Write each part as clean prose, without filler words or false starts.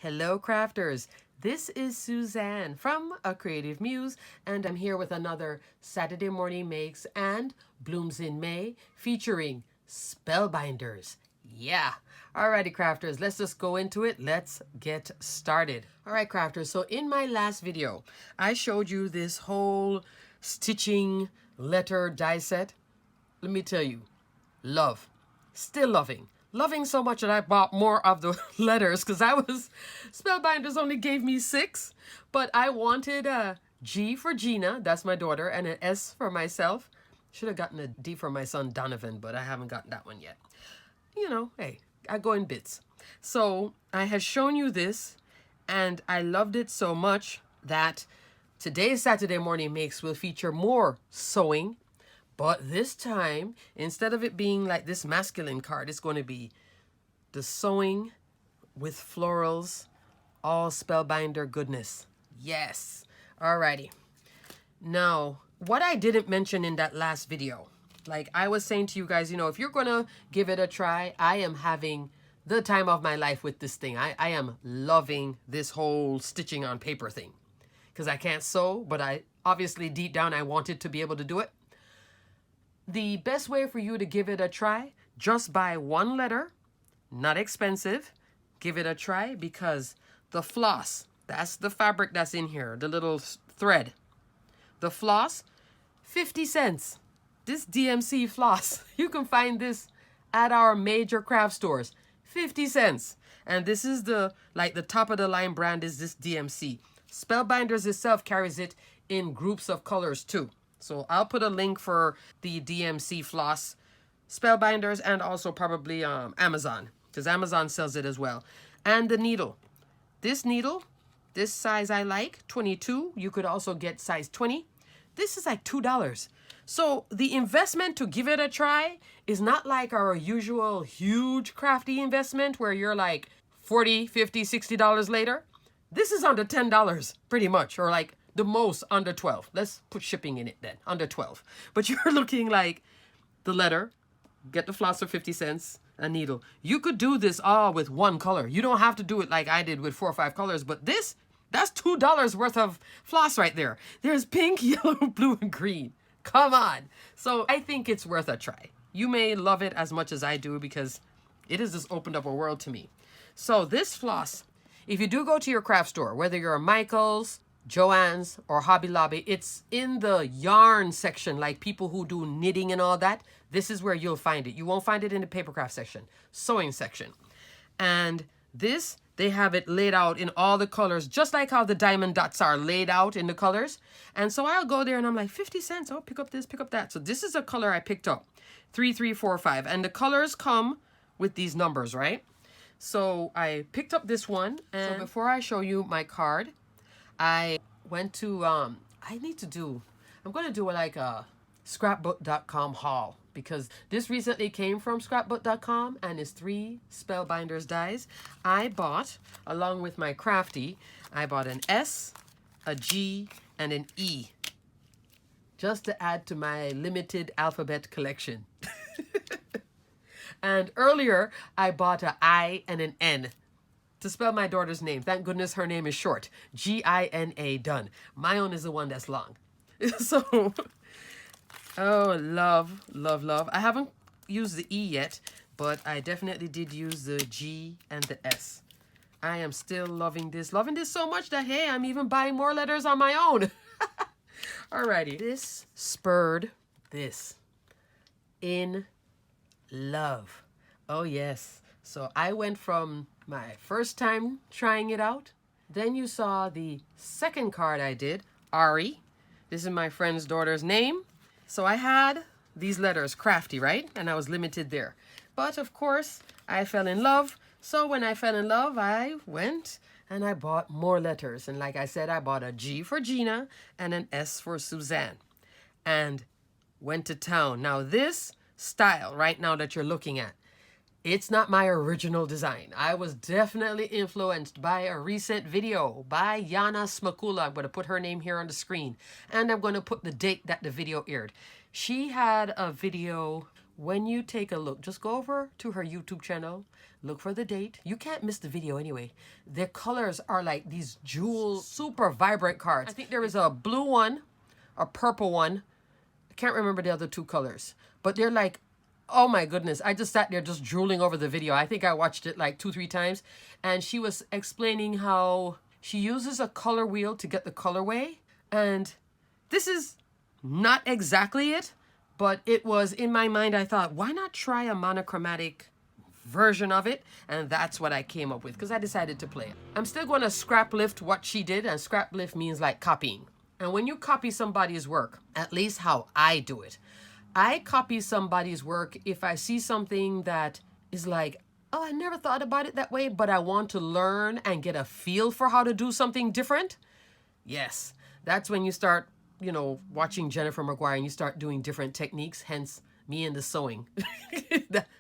Hello crafters, this is Suzanne from A Creative Muse, and I'm here with another Saturday Morning Makes and Blooms in May featuring Spellbinders. Yeah. Alrighty crafters, let's just go into it. Let's get started. Alright crafters, so in my last video, I showed you this whole stitching letter die set. Let me tell you, love. Still loving. Loving so much that I bought more of the letters because Spellbinders only gave me 6, but I wanted a G for Gina, that's my daughter, and an S for myself. Should have gotten a D for my son Donovan, but I haven't gotten that one yet. You know, hey, I go in bits. So I had shown you this and I loved it so much that today's Saturday Morning Makes will feature more sewing. But this time, instead of it being like this masculine card, it's going to be the sewing with florals, all Spellbinder goodness. Yes. Alrighty. Now, what I didn't mention in that last video, like I was saying to you guys, you know, if you're going to give it a try, I am having the time of my life with this thing. I am loving this whole stitching on paper thing because I can't sew, but I obviously deep down I wanted to be able to do it. The best way for you to give it a try, just buy one letter, not expensive. Give it a try because the floss, that's the fabric that's in here, the little thread. The floss, 50 cents. This DMC floss, you can find this at our major craft stores, 50 cents. And this is the top of the line brand is this DMC. Spellbinders itself carries it in groups of colors too. So I'll put a link for the DMC floss, Spellbinders, and also probably Amazon, because Amazon sells it as well. And the needle. This needle, this size I like, 22. You could also get size 20. This is like $2. So the investment to give it a try is not like our usual huge crafty investment where you're like $40, $50, $60 later. This is under $10 pretty much, or like the most under 12. Let's put shipping in it then, under 12. But you're looking like the letter, get the floss for 50 cents, a needle. You could do this all with one color. You don't have to do it like I did with 4 or 5 colors, but that's $2 worth of floss right there. There's pink, yellow, blue, and green. Come on. So I think it's worth a try. You may love it as much as I do because it has just opened up a world to me. So this floss, if you do go to your craft store, whether you're a Michael's, Joann's, or Hobby Lobby, it's in the yarn section, like people who do knitting and all that. This is where you'll find it. You won't find it in the papercraft section, sewing section. And this, they have it laid out in all the colors, just like how the diamond dots are laid out in the colors. And so I'll go there and I'm like, 50 cents, oh, pick up this, pick up that. So this is a color I picked up, 3, 3, 4, 5. And the colors come with these numbers, right? So I picked up this one. And so before I show you my card, I went to, I'm going to do like a scrapbook.com haul because this recently came from scrapbook.com and it's 3 Spellbinders dies. I bought, along with my crafty, I bought an S, a G, and an E just to add to my limited alphabet collection. And earlier, I bought an I and an N to spell my daughter's name. Thank goodness her name is short. Gina, done. My own is the one that's long. So, oh, love, love, love. I haven't used the E yet, but I definitely did use the G and the S. I am still loving this so much that, hey, I'm even buying more letters on my own. Alrighty. This spurred this. In love. Oh, yes. So I went from my first time trying it out. Then you saw the second card I did, Ari. This is my friend's daughter's name. So I had these letters, crafty, right? And I was limited there. But of course, I fell in love. So when I fell in love, I went and I bought more letters. And like I said, I bought a G for Gina and an S for Suzanne. And went to town. Now this style right now that you're looking at, it's not my original design. I was definitely influenced by a recent video by Yana Smakula. I'm going to put her name here on the screen. And I'm going to put the date that the video aired. She had a video when you take a look, just go over to her YouTube channel, look for the date. You can't miss the video anyway. Their colors are like these jewel, super vibrant cards. I think there is a blue one, a purple one. I can't remember the other two colors, but they're like, oh my goodness. I just sat there just drooling over the video. I think I watched it like 2-3 times. And she was explaining how she uses a color wheel to get the colorway. And this is not exactly it, but it was in my mind. I thought, why not try a monochromatic version of it? And that's what I came up with because I decided to play it. I'm still going to scrap lift what she did, and scrap lift means like copying. And when you copy somebody's work, at least how I do it, I copy somebody's work if I see something that is like, oh, I never thought about it that way, but I want to learn and get a feel for how to do something different. Yes, that's when you start, you know, watching Jennifer McGuire and you start doing different techniques, hence me and the sewing.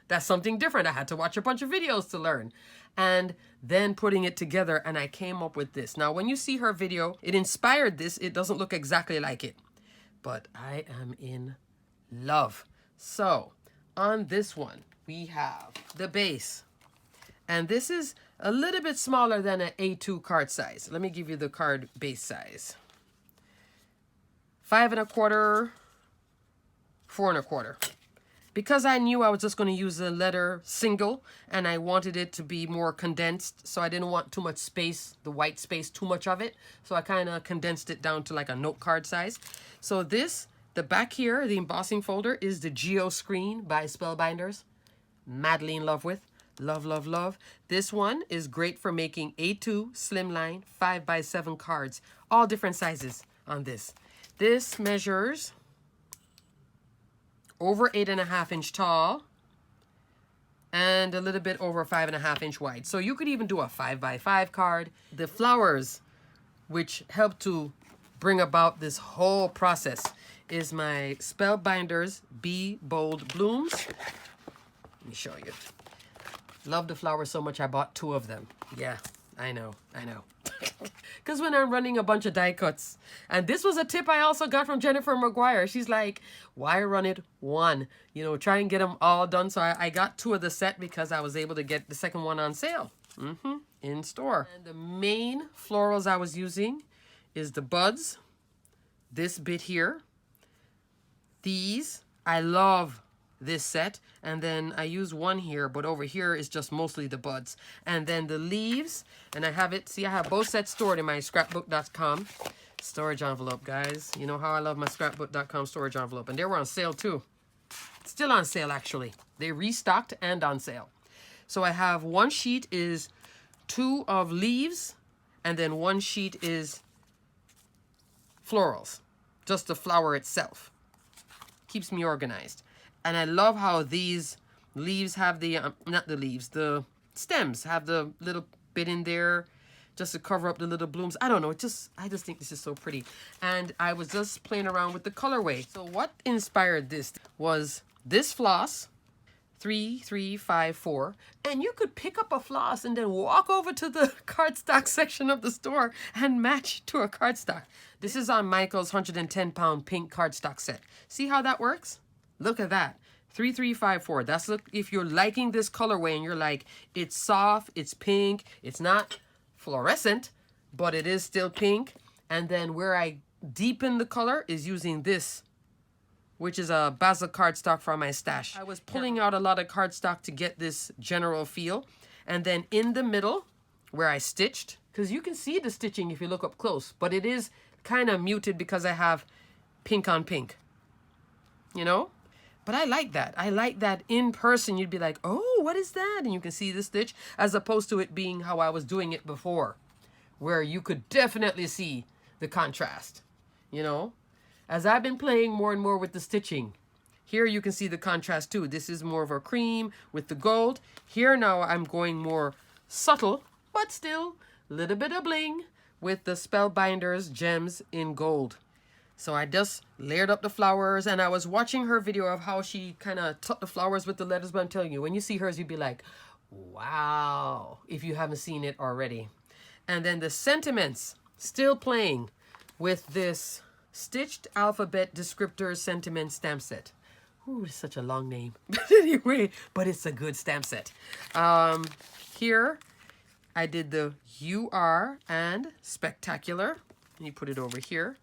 That's something different. I had to watch a bunch of videos to learn. And then putting it together, and I came up with this. Now, when you see her video, it inspired this. It doesn't look exactly like it, but I am in love. So on this one, we have the base. And this is a little bit smaller than an A2 card size. Let me give you the card base size. 5 1/4, 4 1/4. Because I knew I was just going to use a letter single and I wanted it to be more condensed, so I didn't want too much space, the white space, too much of it. So I kind of condensed it down to like a note card size. So this, the back here, the embossing folder, is the Geo Screen by Spellbinders. Madly in love with. Love, love, love. This one is great for making A2 slimline 5x7 cards. All different sizes on this. This measures over 8.5 inch tall and a little bit over 5.5 inch wide. So you could even do a 5x5 card. The flowers, which help to bring about this whole process, is my Spellbinders Be Bold Blooms. Let me show you. Love the flowers so much I bought 2 of them. Yeah, I know. Because when I'm running a bunch of die cuts, and this was a tip I also got from Jennifer McGuire. She's like, why run it 1? You know, try and get them all done. So I got 2 of the set because I was able to get the second one on sale in store. And the main florals I was using is the buds, this bit here, these. I love this set, and then I use one here, but over here is just mostly the buds, and then the leaves. And I have it, see, I have both sets stored in my scrapbook.com storage envelope, guys. You know how I love my scrapbook.com storage envelope, and they were on sale too. Still on sale, actually. They restocked and on sale. So I have one sheet is 2 of leaves, and then one sheet is florals, just the flower itself. Keeps me organized. And I love how these leaves have the, not the leaves, the stems have the little bit in there just to cover up the little blooms. I don't know, I just think this is so pretty. And I was just playing around with the colorway. So what inspired this was this floss, 3, 3, 5, 4. And you could pick up a floss and then walk over to the cardstock section of the store and match to a cardstock. This is on Michael's 110-pound pink cardstock set. See how that works? Look at that. 3, 3, 5, 4. That's, look, if you're liking this colorway and you're like, it's soft, it's pink, it's not fluorescent, but it is still pink. And then where I deepen the color is using this, which is a basil cardstock from my stash. I was pulling out a lot of cardstock to get this general feel. And then in the middle, where I stitched, because you can see the stitching if you look up close, but it is kind of muted because I have pink on pink, you know? But I like that. I like that in person, you'd be like, oh, what is that? And you can see the stitch, as opposed to it being how I was doing it before, where you could definitely see the contrast, you know? As I've been playing more and more with the stitching, here you can see the contrast too. This is more of a cream with the gold. Here now I'm going more subtle, but still a little bit of bling with the Spellbinders gems in gold. So I just layered up the flowers, and I was watching her video of how she kind of tucked the flowers with the letters, but I'm telling you, when you see hers, you'd be like, wow, if you haven't seen it already. And then the sentiments, still playing with this Stitched Alphabet Descriptor Sentiment stamp set. Ooh, it's such a long name. But anyway, but it's a good stamp set. Here, I did the UR and Spectacular. You put it over here.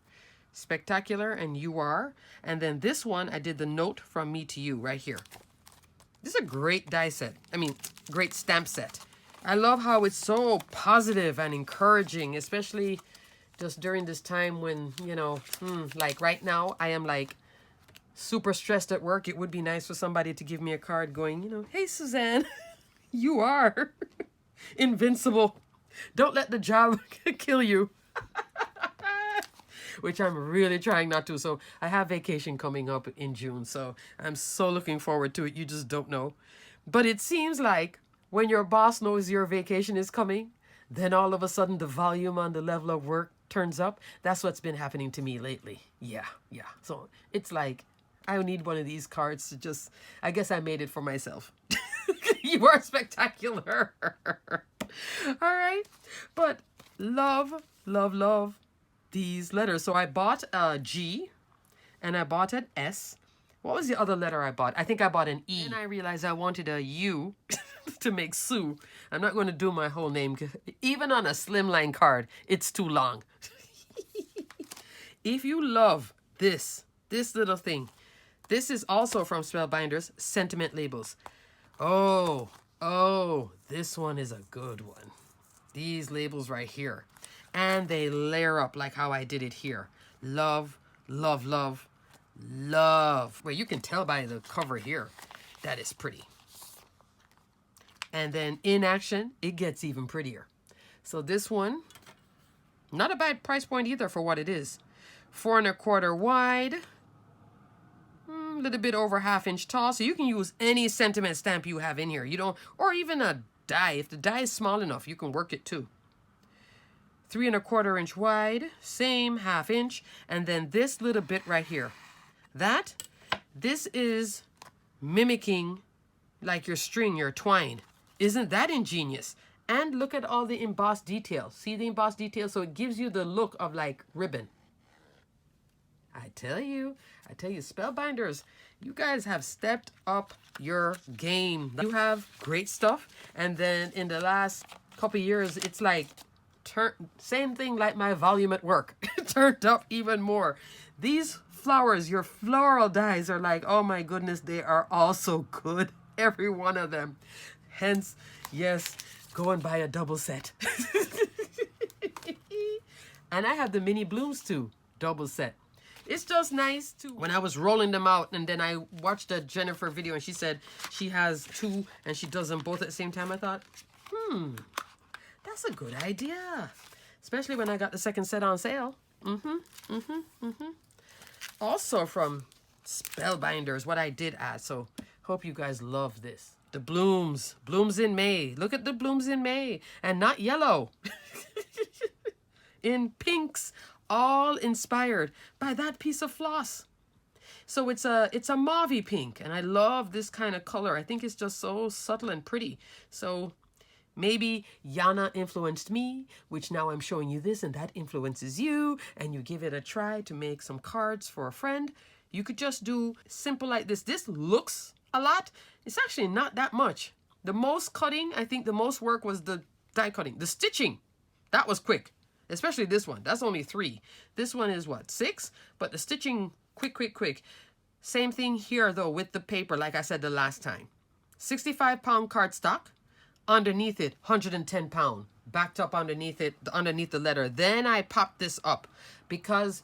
Spectacular and UR. And then this one, I did the Note from Me to You right here. This is a great die set. I mean, great stamp set. I love how it's so positive and encouraging, especially just during this time when, you know, like right now, I am like super stressed at work. It would be nice for somebody to give me a card going, you know, hey, Suzanne, you are invincible. Don't let the job kill you. Which I'm really trying not to. So I have vacation coming up in June. So I'm so looking forward to it. You just don't know. But it seems like when your boss knows your vacation is coming, then all of a sudden the volume on the level of work turns up. That's what's been happening to me lately. Yeah. So it's like, I need one of these cards to just, I guess I made it for myself. You are spectacular. All right. But love these letters. So I bought a G and I bought an S. What was the other letter I bought? I think I bought an E. And I realized I wanted a U to make Sue. I'm not going to do my whole name. Even on a slimline card, it's too long. If you love this little thing, this is also from Spellbinders, Sentiment Labels. Oh, this one is a good one. These labels right here. And they layer up like how I did it here. Love. Well, you can tell by the cover here. That is pretty. And then in action, it gets even prettier. So this one, not a bad price point either for what it is. 4 1/4 wide. A little bit over 1/2 inch tall. So you can use any sentiment stamp you have in here. You don't, or even a die. If the die is small enough, you can work it too. 3 1/4 inch wide, same 1/2 inch. And then this little bit right here. This is mimicking like your string, your twine. Isn't that ingenious? And look at all the embossed details. See the embossed details? So it gives you the look of like ribbon. I tell you, Spellbinders, you guys have stepped up your game. You have great stuff. And then in the last couple of years, it's like, same thing like my volume at work. Turned up even more. These flowers, your floral dies are like, oh my goodness, they are all so good. Every one of them. Hence, yes, go and buy a double set. And I have the mini blooms too, double set. It's just nice to, when I was rolling them out and then I watched a Jennifer video and she said she has 2 and she does them both at the same time. I thought, that's a good idea. Especially when I got the second set on sale. Also from Spellbinders, what I did add. So hope you guys love this. The blooms in May. Look at the blooms in May and not yellow. In pinks, all inspired by that piece of floss. So it's a mauvey pink and I love this kind of color. I think it's just so subtle and pretty. So maybe Yana influenced me, which now I'm showing you this and that influences you, and you give it a try to make some cards for a friend. You could just do simple like this. This looks a lot. It's actually not that much. The most cutting, I think the most work was the die cutting. The stitching, that was quick. Especially this one. That's only 3. This one is what, 6? But the stitching, quick. Same thing here though with the paper, like I said the last time. 65-pound cardstock. Underneath it, 110-pound. Backed up underneath it, underneath the letter. Then I popped this up because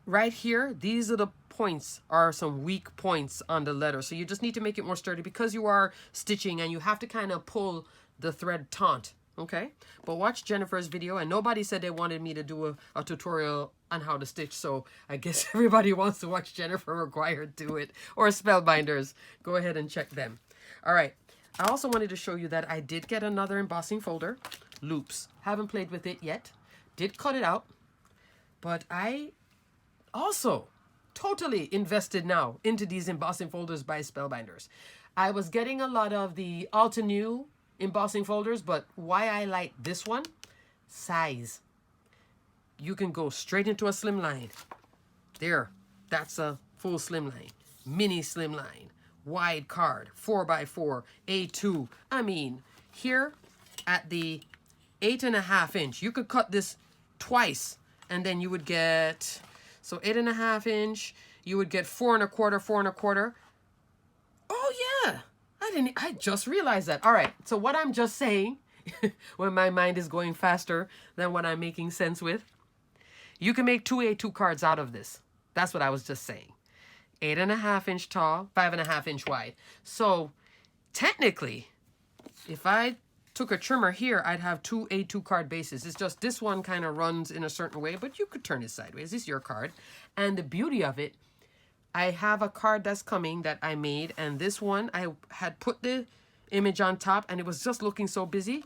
right here, these are the points, are some weak points on the letter. So you just need to make it more sturdy because you are stitching and you have to kind of pull the thread taut. Okay, but watch Jennifer's video, and nobody said they wanted me to do a tutorial on how to stitch, so I guess everybody wants to watch Jennifer McGuire do it, or Spellbinders. Go ahead and check them. All right, I also wanted to show you that I did get another embossing folder, loops. Haven't played with it yet, did cut it out, but I also totally invested now into these embossing folders by Spellbinders. I was getting a lot of the Alta New embossing folders, but why I like this one, size. You can go straight into a slim line. There, that's a full slim line. mini slimline, wide card, 4x4, A2. I mean, here at the 8.5 inch, you could cut this twice and then you would get, so 8.5 inch, you would get 4.25, 4.25. Oh yeah, I just realized that. All right, so what I'm just saying, when my mind is going faster than what I'm making sense with, you can make 2 A2 cards out of this. That's what I was just saying. 8.5 inch tall, 5.5 inch wide. So technically, if I took a trimmer here, I'd have 2 A2 card bases. It's just this one kind of runs in a certain way, but you could turn it sideways. This is your card. And the beauty of it, I have a card that's coming that I made, and this one, I had put the image on top, and it was just looking so busy.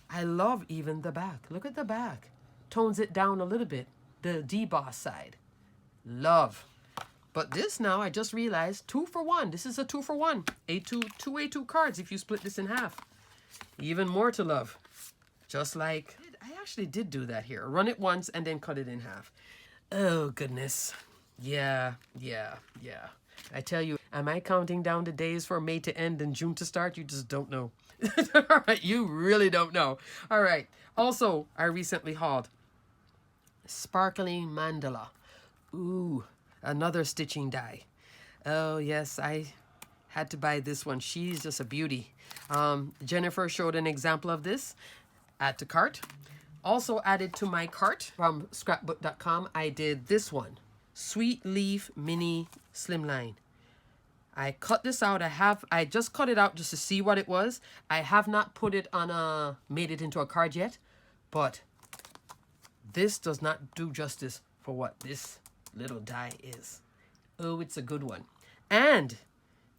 I love even the back. Look at the back. Tones it down a little bit. The deboss side. Love. But this now, I just realized, 2 for 1. This is a 2 for 1. Two A2 cards if you split this in half. Even more to love. Just like, I actually did do that here. Run it once and then cut it in half. Oh, goodness. Yeah. I tell you, am I counting down the days for May to end and June to start? You just don't know. All right, you really don't know. All right. Also, I recently hauled Sparkling Mandala. Ooh, another stitching die. Oh, yes, I had to buy this one. She's just a beauty. Jennifer showed an example of this. Add to cart. Also added to my cart from scrapbook.com, I did this one. Sweet Leaf Mini Slimline. I cut this out. I just cut it out just to see what it was. I have not put it on made it into a card yet, but this does not do justice for what this little die is. Oh, it's a good one. And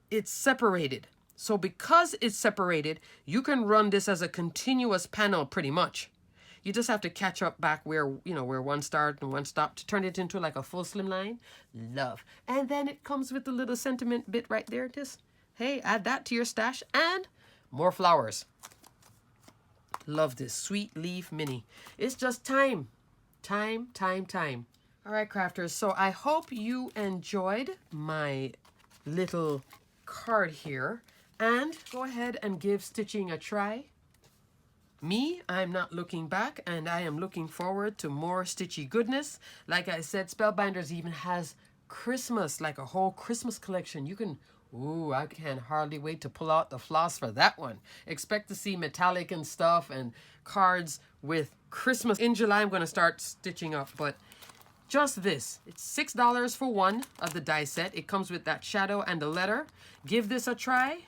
it's separated. So because it's separated, you can run this as a continuous panel pretty much. You just have to catch up back where one started and one stopped to turn it into like a full slimline. Love. And then it comes with the little sentiment bit right there. Just, hey, add that to your stash and more flowers. Love this Sweet Leaf Mini. It's just time. Time. All right, crafters. So I hope you enjoyed my little card here. And go ahead and give stitching a try. Me, I'm not looking back, and I am looking forward to more stitchy goodness. Like I said, Spellbinders even has Christmas, like a whole Christmas collection. You can, ooh, I can hardly wait to pull out the floss for that one. Expect to see metallic and stuff and cards with Christmas. In July, I'm going to start stitching up, but just this. It's $6 for one of the die set. It comes with that shadow and the letter. Give this a try.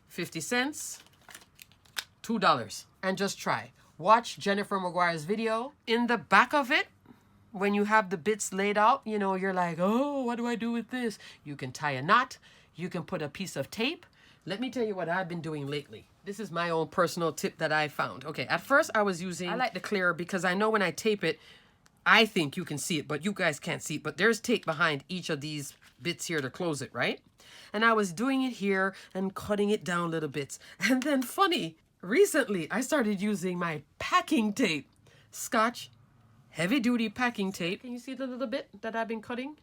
50 cents. $2. And just try. Watch Jennifer McGuire's video. In the back of it, when you have the bits laid out, you're like, oh, what do I do with this? You can tie a knot. You can put a piece of tape. Let me tell you what I've been doing lately. This is my own personal tip that I found. Okay, at first I like the clear because I know when I tape it, I think you can see it, but you guys can't see it. But there's tape behind each of these bits here to close it, right? And I was doing it here and cutting it down little bits. And then funny, recently I started using my packing tape. Scotch heavy duty packing tape. Can you see the little bit that I've been cutting?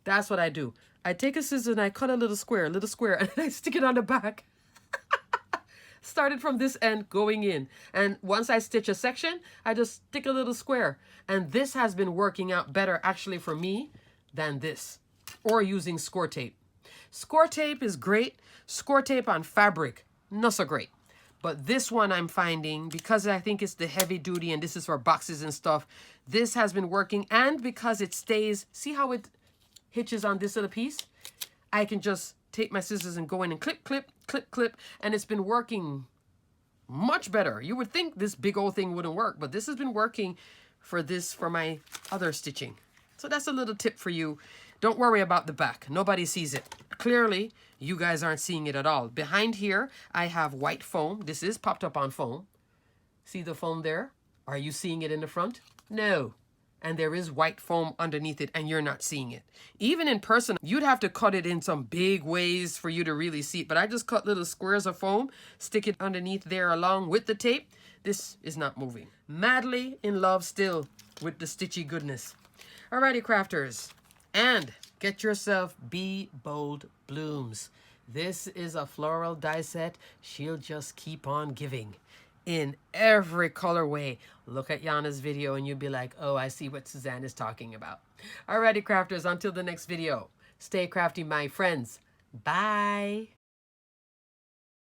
That's what I do. I take a scissor and I cut a little square, and I stick it on the back. Started from this end going in. And once I stitch a section, I just stick a little square. And this has been working out better actually for me than this. Or using score tape. Score tape is great. Score tape on fabric, not so great. But this one I'm finding, because I think it's the heavy duty and this is for boxes and stuff, this has been working. And because it stays, see how it hitches on this little piece? I can just take my scissors and go in and clip, clip, clip, clip. And it's been working much better. You would think this big old thing wouldn't work, but this has been working for my other stitching. So that's a little tip for you. Don't worry about the back. Nobody sees it. Clearly, you guys aren't seeing it at all. Behind here, I have white foam. This is popped up on foam. See the foam there? Are you seeing it in the front? No. And there is white foam underneath it, and you're not seeing it. Even in person, you'd have to cut it in some big ways for you to really see it. But I just cut little squares of foam, stick it underneath there along with the tape. This is not moving. Madly in love still with the stitchy goodness. Alrighty, crafters. And Get yourself Be Bold Blooms. This is a floral die set. She'll just keep on giving in every colorway. Look at Yana's video and you'll be like, oh, I see what Suzanne is talking about. Alrighty, crafters, until the next video. Stay crafty, my friends. Bye.